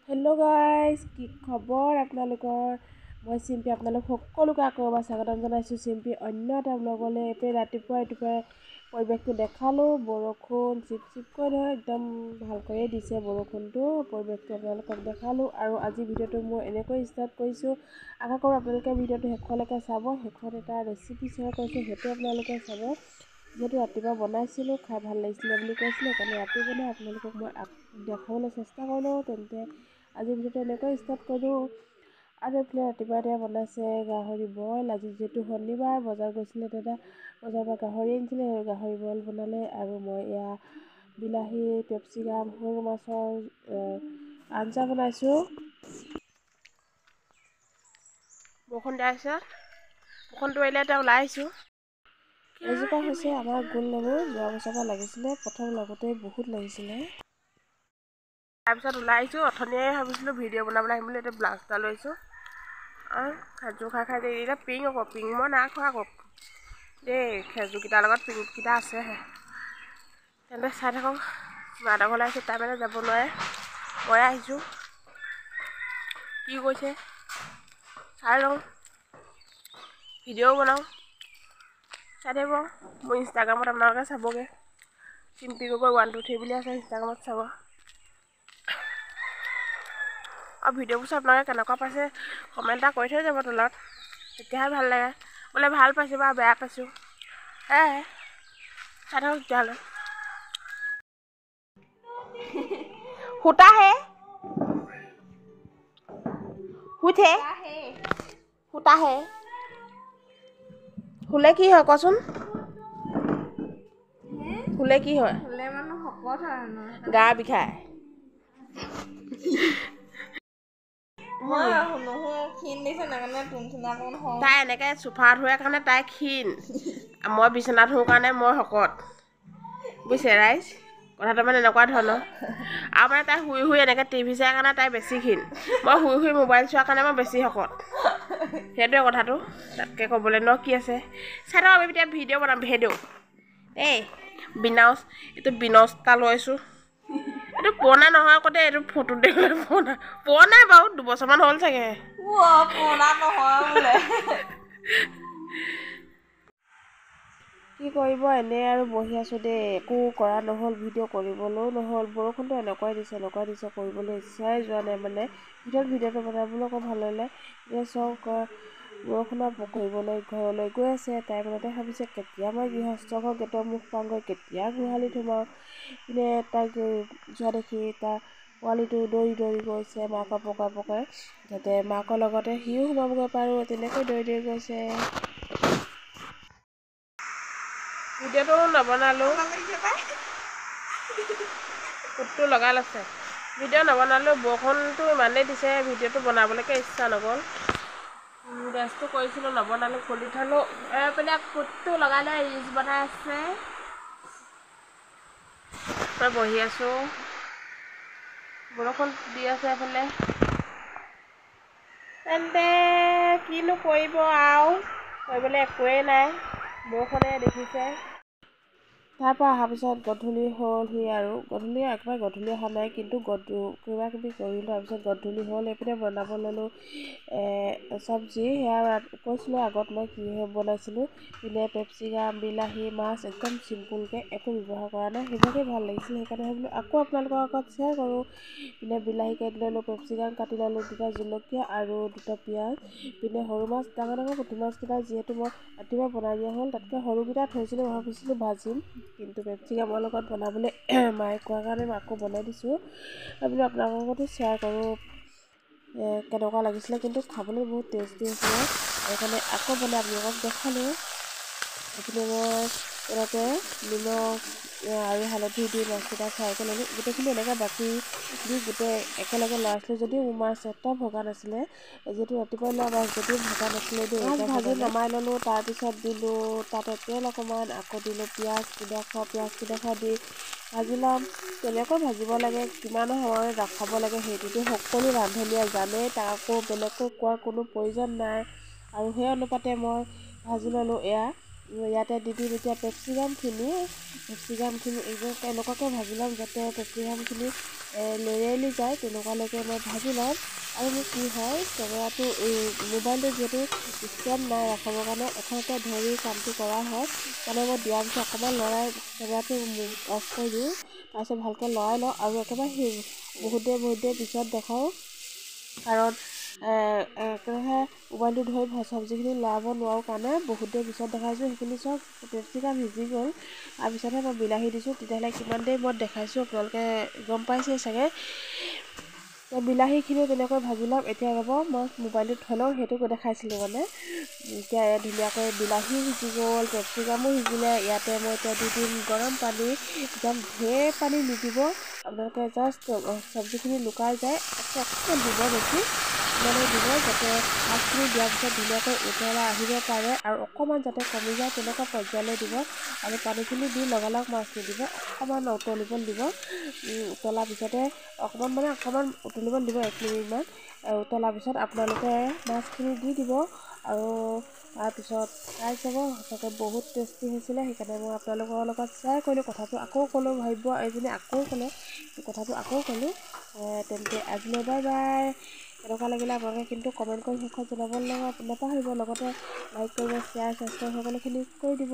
Hello guys কি খবৰ আপোনালোকৰ মই চিম্পি আপোনালোক সকলোকে আকৌ এবাৰ স্বাগতম জনাইছো চিম্পি অন্য এটা ব্লগলৈ এতে ৰাতিপুৱা পৰিৱেশটো দেখালো বৰষুণ চিপকৈ নহয় একদম ভালকৈ দিছে বৰষুণটো পৰিৱেশটো আপোনালোকক দেখালো আৰু আজি ভিডিওটো মই এনেকৈ ষ্টাৰ্ট কৰিছো আশা কৰো আপোনালোকে ভিডিওটো শেষলৈকে চাব শেষত এটা ৰেচিপি শ্বেয়াৰ কৰিছো হেতু আপোনালোকে চাব যেটো ৰাতিপুৱা বনাইছিলো খাই ভাল লাগিছিল বুলি কৈছিল কাৰণে ৰাতি বনাই আপোনালোকক মই দেখাবলৈ চেষ্টা কৰিলো তেন্তে আজি ভিডিওটো এনেকৈ ষ্টাৰ্ট কৰো আৰু এফালে ৰাতিপুৱা দিয়া বনাইছে গাহৰি বইল আজি যেটো শনিবাৰ বজাৰ গৈছিলে দাদা বজাৰৰ পৰা গাহৰি আনিছিলে গাহৰি বইল বনালে আৰু মই এয়া বিলাহী পেপচিকাম সৰু মাছৰ আঞ্জা বনাইছো বৰষুণ দিছে বৰষুণটো এৰিলে এতিয়া ওলাই আহিছো এজোপা হৈছে আমাৰ গোল নেমু যোৱা বছৰৰ পৰা লাগিছিলে প্ৰথম লগতে বহুত লাগিছিলে তাৰপিছত ওলাই আহিছো অথনিয়ে ভাবিছিলো ভিডিও বনাবলৈ আহিম বুলি এতিয়া ব্লাউজ এটা লৈছো খেজু খাই দিলে পিং মই না খোৱা আকৌ দেই খেজু কিটাৰ লগত পিং কিটা আছে তেন্তে চাই থাকক মাহঁতৰ ঘৰলৈ আহিছো তাই মানে যাব নোৱাৰে মই আহিছো কি কৈছে চাই লওঁ ভিডিও বনাওঁ চাই থাকিব মোৰ ইনষ্টাগ্ৰামত আপোনালোকে চাবগৈ চিম্পি গগৈ 123 বুলি আছে ইনষ্টাগ্ৰামত চাব আৰু ভিডিওবোৰ আপোনালোকে কেনেকুৱা পাইছে কমেন্ট এটা কৰি থৈ যাব তলত তেতিয়াহে ভাল লাগে বোলে ভাল পাইছো বা বেয়া পাইছো চাই থাকক তেতিয়াহ'লে हुता है हुले की है कौन हुले की है गा बिखाय তাই এনেকে সোফাত হোৱাৰ কাৰণে তাই ক্ষীণ মই বিছনাত হোৱাৰ কাৰণে মই শকত বুইছে ৰাইজ কথাটো মানে এনেকুৱা ধৰণৰ আৰু মানে তাই শুই শুই এনেকে টিভি চাই কাৰণে তাই বেছি ক্ষীণ মই শুই শুই মোবাইল চোৱাৰ কাৰণে মই বেছি শকত সেইটোৱে কথাটো তাতকে ক'বলৈ ন কি আছে চাই থাকক আমি এতিয়া ভিডিও বনাম ভিডিও এই বিনাউচ এইটো বিনষ্টা লৈছো এইটো পুৰণা নহয় আকৌ দে এইটো ফটো দেখিলে পুৰণা বাৰু 2 বছৰমান হ'ল চাগে পুৰণা নহয় বোলে কি কৰিব এনে আৰু বহি আছো দে একো কৰা নহল ভিডিও কৰিবলৈও নহল বৰষুণটো এনেকুৱাই দিছে কৰিবলৈ ইচ্ছাই যোৱা নাই মানে ভিডিওটো বনাবলৈ আকৌ ভাল হ'লে যে চক বৰষুণৰ পকৰিবলৈ ঘৰলৈ গৈ আছে তাই মনতে ভাবিছে কেতিয়া মই গৃহস্থ ঘৰ গেটৰ মুখ পাওঁগৈ কেতিয়া গোহালিত সোমাওঁ ইনে তাইক যোৱা দেখি তাৰ পোৱালিটো দৌৰি দৌৰি গৈছে মাকৰ পকাই যাতে মাকৰ লগতে সিও সোমাবগৈ পাৰো তেনেকৈ দৌৰি গৈছে ভিডিওটো নবনালো কুটটো লগাই লৈছে ভিডিও নবনালো বৰষুণটো ইমানেই দিছে ভিডিওটো বনাবলৈকে ইচ্ছা নগ'ল গেছটো কৰিছিলো নবনালো খুলি থলো এপিনে কুটটো লগালে ৰিলছ বনাই আছে মই বহি আছো বৰষুণ দি আছে এফালে তেন্তে কিনো কৰিব আৰু কৰিবলৈ একোৱেই নাই বৰষুণে দেখিছে তাৰপৰা অহাৰ পিছত গধূলি হ'লহি আৰু গধূলি একেবাৰে গধূলি অহা নাই কিন্তু কিবা কিবি কৰিলোঁ তাৰপিছত গধূলি হ'ল এইপিনে বনাব ল'লোঁ চব্জি সেয়া কৈছিলোঁ আগত মই কি বনাইছিলোঁ পিনে পেপচিকাম বিলাহী মাছ একদম চিম্পুলকৈ একো ব্যৱহাৰ কৰা নাই সেইভাগেই ভাল লাগিছিল সেইকাৰণে ভাবিলোঁ আকৌ আপোনালোকৰ আগত শ্বেয়াৰ কৰোঁ পিনে বিলাহী কাটি ল'লোঁ পেপচিকাম কাটি ল'লোঁ 2টা জলকীয়া আৰু 2টা পিঁয়াজ পিনে সৰু মাছ ডাঙৰ পুঠি মাছকেইটা যিহেতু মই ৰাতিপুৱা বনাই দিয়া হ'ল তাতকৈ সৰুকেইটা থৈছিলোঁ ভাবিছিলোঁ ভাজিম কিন্তু পেপচিকামৰ লগত বনাবলৈ মায়ে কোৱাৰ কাৰণে মই আকৌ বনাই দিছোঁ ভাবিলোঁ আপোনালোকৰ লগতো শ্বেয়াৰ কৰোঁ কেনেকুৱা লাগিছিলে কিন্তু খাবলৈ বহুত টেষ্টি হৈছিলে সেইকাৰণে আকৌ বনাই আপোনালোকক দেখালোঁ এইপিনে মই এনেকৈ নিমখ আৰু হালধি দি মাছকেইটা ফ্ৰাই কৰি ল'লোঁ গোটেইখিনি এনেকৈ বাকী দি গোটেই একেলগে লৰাইছিলোঁ যদিও মোৰ মাছ এটা ভগা নাছিলে যিহেতু ৰাতিপুৱা লোৱা মাছ যদিও ভগা নাছিলে দেই মাছ ভাজি নমাই ল'লোঁ তাৰপিছত দিলোঁ তাতে তেল অকণমান আকৌ দিলোঁ পিঁয়াজকেইডোখৰ দি ভাজি ল'ম কেনেকৈ ভাজিব লাগে কিমান সময় ৰাখাব লাগে সেইটোতো সকলো ৰান্ধনীয়ে জানেই তাক আকৌ বেলেগকৈ কোৱাৰ কোনো প্ৰয়োজন নাই আৰু সেই অনুপাতে মই ভাজি ল'লোঁ এয়া ইয়াতে দি দিম এতিয়া পেপচিকামখিনি এনেকুৱাকৈ ভাজি ল'ম যাতে পেপচিকামখিনি লেৰেলি যায়, তেনেকুৱালৈকে মই ভাজি ল'ম। আৰু মোৰ কি হয়, কেমেৰাটো মোবাইলটো যিহেতু ষ্টেণ্ড নাই ৰাখিবৰ কাৰণে এখনতে ধৰি কামটো কৰা হয়, মানে মই দিয়াৰ পিছত অকণমান লৰাই কেমেৰাটো অফ কৰি দিওঁ, তাৰপিছত ভালকৈ লৰাই লওঁ আৰু একেবাৰে বহুত দেৰি পিছত দেখাওঁ, কাৰণ একেৰাহে মোবাইলটো ধৰি চব্জিখিনি লৰাব নোৱাৰোঁ কাৰণে বহুত দেৰি পিছত দেখাইছোঁ। সেইখিনি চব কেপচিকাম সিজি গ'ল, তাৰপিছতহে মই বিলাহী দিছোঁ। তেতিয়াহ'লে কিমান দেৰি মই দেখাইছোঁ আপোনালোকে গম পাইছেই চাগে। বিলাহীখিনিও তেনেকৈ ভাজি ল'ম। এতিয়া ৰ'ব, মই মোবাইলটো থৈ লওঁ, সেইটো দেখাইছিলোঁ মানে। এতিয়া ধুনীয়াকৈ বিলাহীও সিজি গ'ল, কেপচিকামো সিজিলে। ইয়াতে মই এতিয়া দি দিম গৰম পানী, একদম ঢেৰ পানী নিদিব, আপোনালোকে জাষ্ট চব্জিখিনি লুকাই যায় অকণমান দিব, বেছি মানে দিব, যাতে মাছখিনি দিয়াৰ পিছত ধুনীয়াকৈ উতলাই আহিব পাৰে আৰু অকণমান যাতে কমি যায়, তেনেকুৱা পৰ্যায়লৈ দিব। আৰু পানীখিনি দি লগালগ মাছ নিদিব, অকণমান উতলিব দিব। উতলাৰ পিছতে অকণমান উতলিব দিব, 1 মিনিটমান। উতলাৰ পিছত আপোনালোকে মাছখিনি দি দিব আৰু তাৰপিছত খাই চাব, সঁচাকৈ বহুত টেষ্টি হৈছিলে। সেইকাৰণে মই আপোনালোকৰ লগত শ্বেয়াৰ কৰিলোঁ, কথাটো আকৌ ক'লোঁ, ভাবিব এইজনী আকৌ ক'লে, কথাটো আকৌ ক'লোঁ। তেন্তে আজিলৈ বাই বাই। কেনেকুৱা লাগিলে আপোনালোকে কিন্তু কমেণ্ট কৰি শেষত জনাব নাপাহৰিব, লগতে লাইক কৰিব, শ্বেয়াৰ, ছাবস্ক্ৰাইব সকলোখিনি কৰি দিব।